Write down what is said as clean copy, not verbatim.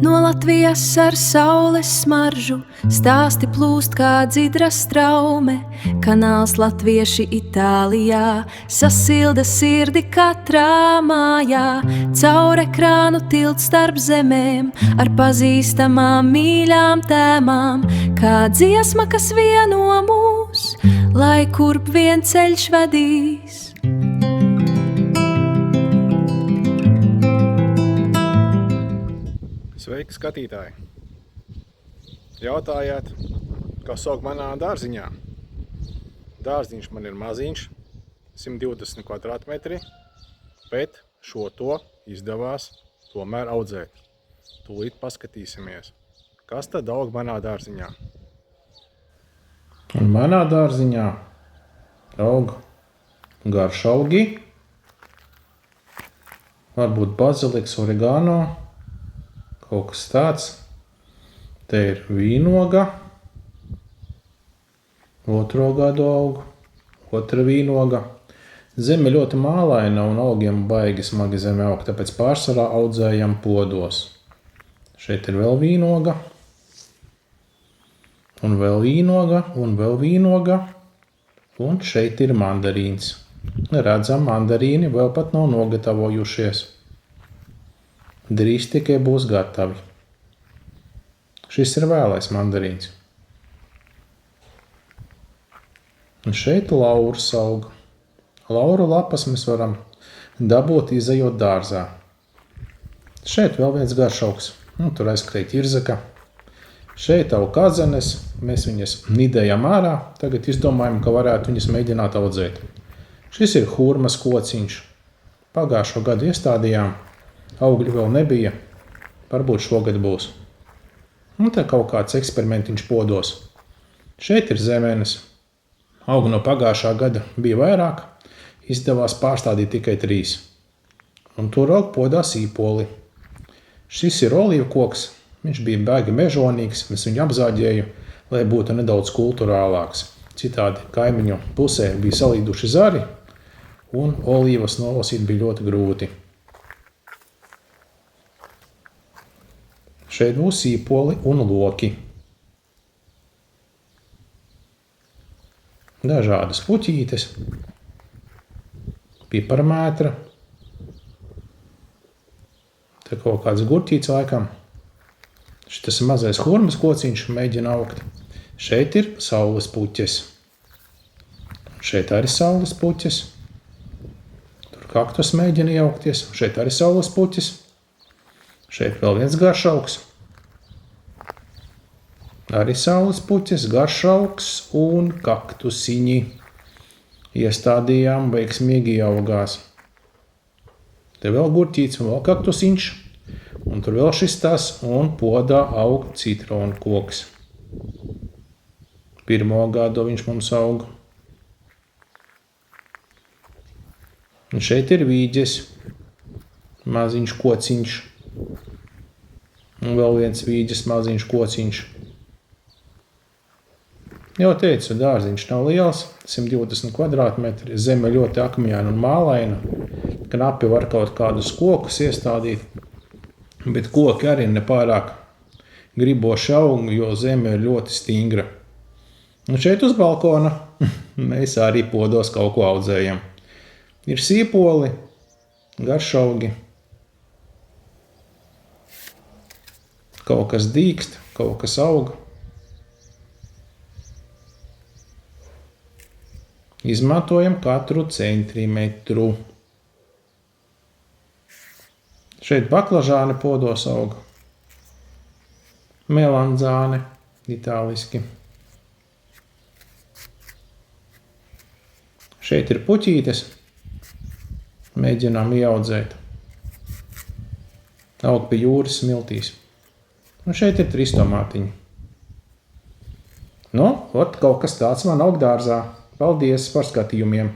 No Latvijas ar saules smaržu stāsti plūst kā dzidra straume. Kanāls latvieši Itālijā sasilda sirdi katrā mājā. Caur ekrānu tilts starp zemēm ar pazīstamām mīļām tēmām. Kā dziesma, kas vieno mūs, lai kurp vien ceļš vedīs. Sveiki, skatītāji! Jautājāt, kas aug manā dārziņā? Dārziņš man ir maziņš, 120 kvadrātmetri, bet šo to izdevās tomēr audzēt. Tūlīt paskatīsimies, kas tad aug manā dārziņā. Un manā dārziņā aug garšaugi, varbūt baziliks, oregano, kaut kas tāds. Te ir vīnoga, otro gadu aug, otra vīnoga. Zeme ļoti mālaina un augiem baigi smagi zeme aug, tāpēc pārsvarā audzējam podos. Šeit ir vēl vīnoga, un vēl vīnoga, un vēl vīnoga, un šeit ir mandarīns. Redzam, mandarīni vēl pat nav nogatavojušies. Drīz tikai būs gatavi. Šis ir vēlais mandarīns. Un šeit lauras aug. Lauru lapas mēs varam dabūt izejot dārzā. Šeit vēl viens garšaugs. Tur aizkrīt irzaka. Šeit aug kadzenes. Mēs viņas nidējam ārā. Tagad izdomājam, ka varētu viņas mēģināt audzēt. Šis ir hurmas kociņš. Pagājušo gadu iestādījām. Augļu vēl nebija, varbūt šogad būs. Un te kaut kāds eksperimentiņš podos. Šeit ir zemenes. Augu no pagājušā gada bija vairāk, izdevās pārstādīt tikai 3. Un tur aug podā sīpoli. Šis ir olīvu koks, viņš bija baigi mežonīgs, es viņu apzāģēju, lai būtu nedaudz kulturālāks. Citādi kaimiņu pusē bija salīduši zari, un olīvas nolasīt bija ļoti grūti. Šeit būs sīpoli un loki. Dažādas puķītes, piparmētra, te kaut kāds gurķīts laikam. Šitas mazais hurmas kociņš mēģina augt. Šeit ir saules puķes. Šeit arī saules puķes. Tur kaktus mēģina ieaugties. Šeit arī saules puķes. Šeit vēl viens garšaugs. Arī saules puķes, garšaugs un kaktusiņi. Iestādījām, veiksmīgi augās. Te vēl gurķīts un vēl kaktusiņš. Un tur vēl šis tas un podā aug citronu koks. Pirmo gadu viņš mums aug. Un šeit ir vīģes, maziņš kociņš. Un vēl viens vīģes maziņš kociņš. Jau teicu, dārziņš nav liels, 120 kvadrātmetri, zeme ļoti akmeņaina un mālaina. Knapi var kaut kādus kokus iestādīt, bet koki arī nepārāk griboši aug, jo zeme ir ļoti stingra. Un šeit uz balkona mēs arī podos kaut ko audzējam. Ir sīpoli, garšaugi. Kaut kas dīkst, kaut kas aug. Izmantojam katru centimetru. Šeit baklažāni podos aug. Melanzāne, itāliski. Šeit ir puķītes. Mēģinām ieaudzēt. Aug pie jūras smiltīs. Un šeit ir 3 tomātiņi. Nu, kaut kas tāds man aug dārzā. Paldies par skatījumiem!